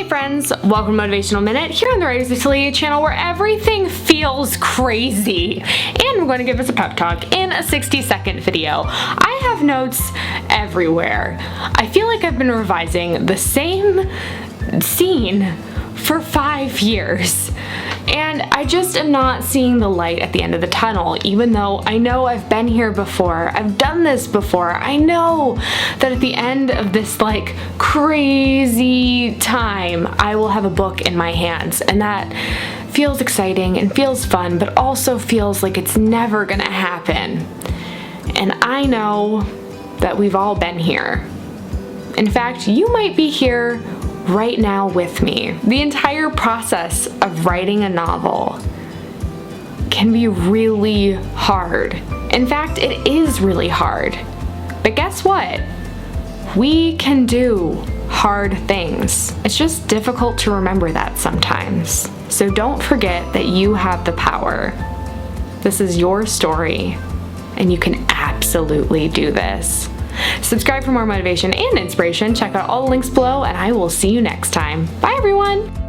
Hey friends, welcome to Motivational Minute here on the Writers Atelier channel where everything feels crazy. And I'm going to give us a pep talk in a 60-second video. I have notes everywhere. I feel like I've been revising the same scene for 5 years. And I just am not seeing the light at the end of the tunnel, even though I know I've been here before. I've done this before. I know that at the end of this like crazy time, I will have a book in my hands, and that feels exciting and feels fun, but also feels like it's never gonna happen. And I know that we've all been here. In fact, you might be here right now with me. The entire process of writing a novel can be really hard. In fact, it is really hard. But guess what? We can do hard things. It's just difficult to remember that sometimes. So don't forget that you have the power. This is your story, and you can absolutely do this. Subscribe for more motivation and inspiration. Check out all the links below, and I will see you next time. Bye, everyone.